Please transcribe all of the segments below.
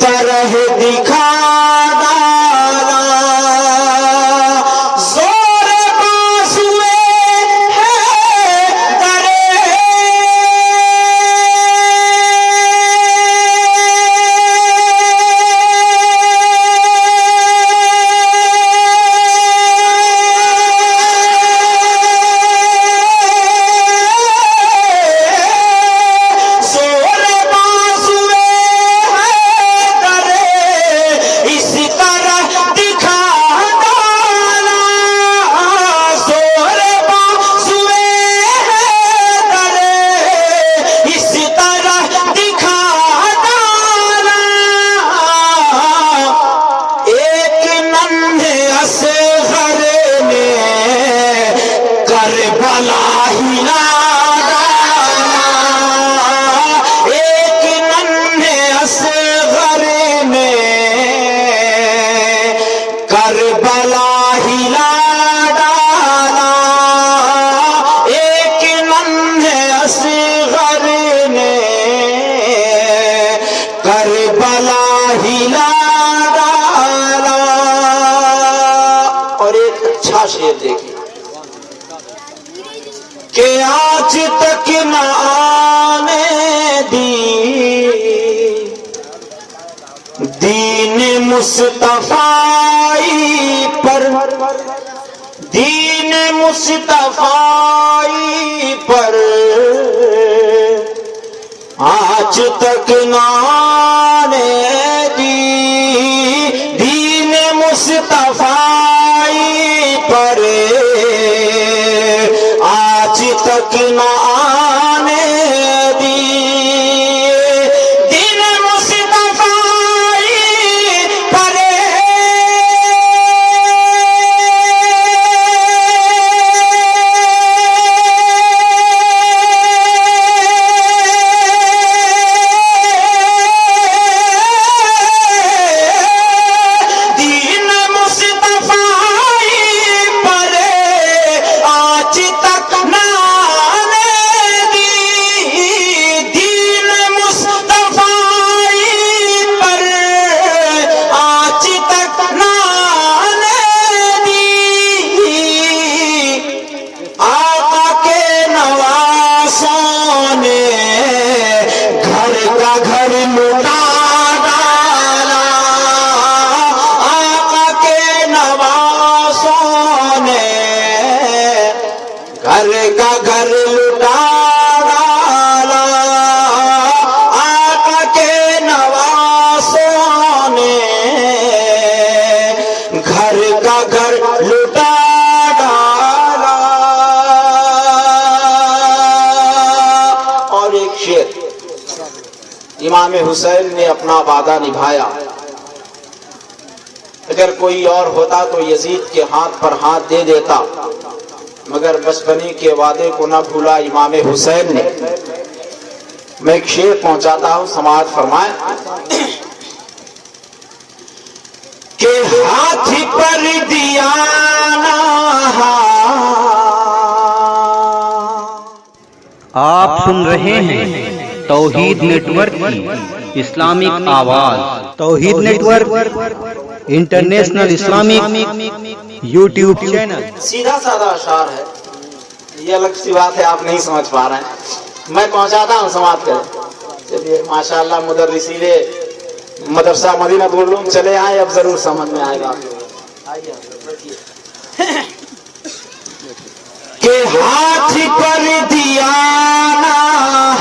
طرح دکھا ڈالا زور بازوئے کہ آج تک نہ آنے دی دین مصطفی پر، دین مصطفی پر آج تک نہ آنے دی دین مصطفی پر آج تک نہ آنے دی دین مصطفی پر دین مصطفی پر آج تک نہ کا گھر لٹا ڈالا، آقا کے نواسوں نے گھر کا گھر لٹا ڈالا۔ اور ایک شعر امام حسین نے اپنا وعدہ نبھایا، اگر کوئی اور ہوتا تو یزید کے ہاتھ پر ہاتھ دے دیتا، مگر بچپنے کے وعدے کو نہ بھولا امام حسین نے۔ میں ایک شعر پہنچاتا ہوں، سماعت فرمائیں کہ ہاتھ پر دیا نا۔ آپ سن رہے ہیں توحید نیٹ ورک کی اسلامک آواز۔ Tauheed network international Islamic YouTube channel. سیدھا سادہ اشعار ہے، یہ الگ سی بات ہے، آپ نہیں سمجھ پا رہے ہیں، میں پہنچاتا ہوں، سماعت کریں۔ چلیے ماشاءاللہ مدرسین مدرسہ مدینہ العلوم چلے آئے، اب ضرور سمجھ میں آئے گا کہ ہاتھ پر دیا نا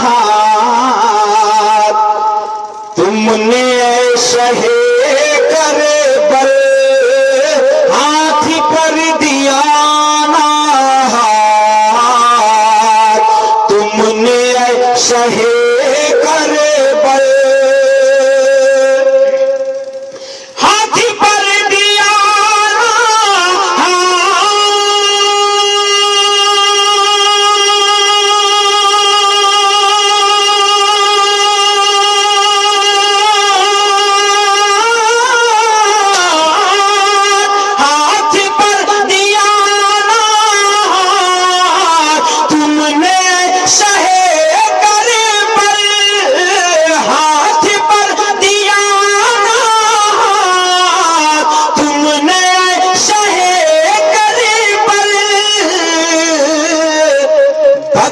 ہاتھ تم نے شہ کربل، ہاتھ پر دیا نا ہاتھ تم نے شہ کربل، ہاتھ پر دیا نا ہاتھ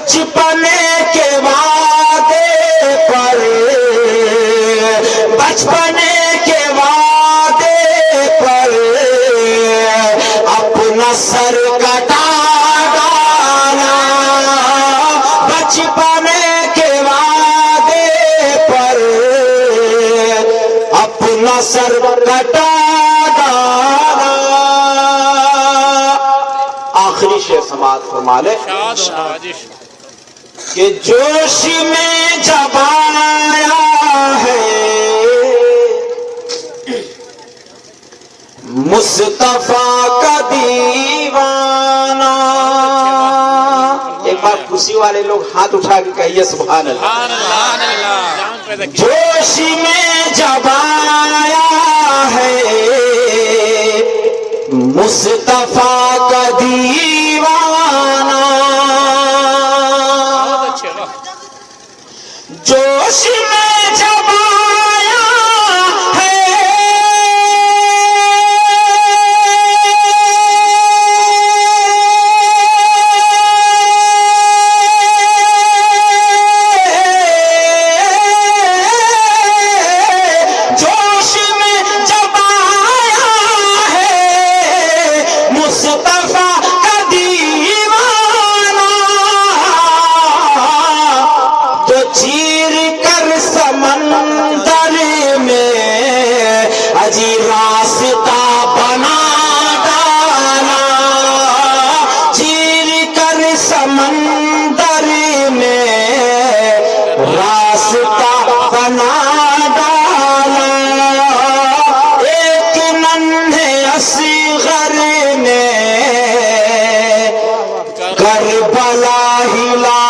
بچپنے کے وعدے پر، بچپنے کے وعدے پر اپنا سر کٹا ڈالا، بچپنے کے وعدے پر اپنا سر کٹا ڈالا۔ آخری شعر سماعت فرما لے کہ جوش میں جب آیا ہے مصطفیٰ کا دیوانہ، ایک بار خوشی والے لوگ ہاتھ اٹھا کے کہیے سبحان اللہ۔ جوش میں جب آیا ہے مصطفیٰ کا دیوانہ، جوش میں جب آیا ہے جوش میں جب آیا ہے مصطفیٰ کا دیوانہ، تو چیر کر سمندر میں اجی راستہ بنا ڈالا، چیر کر سمندر میں راستہ بنا ڈالا، ایک ننھے اصغر نے کربلا ہلا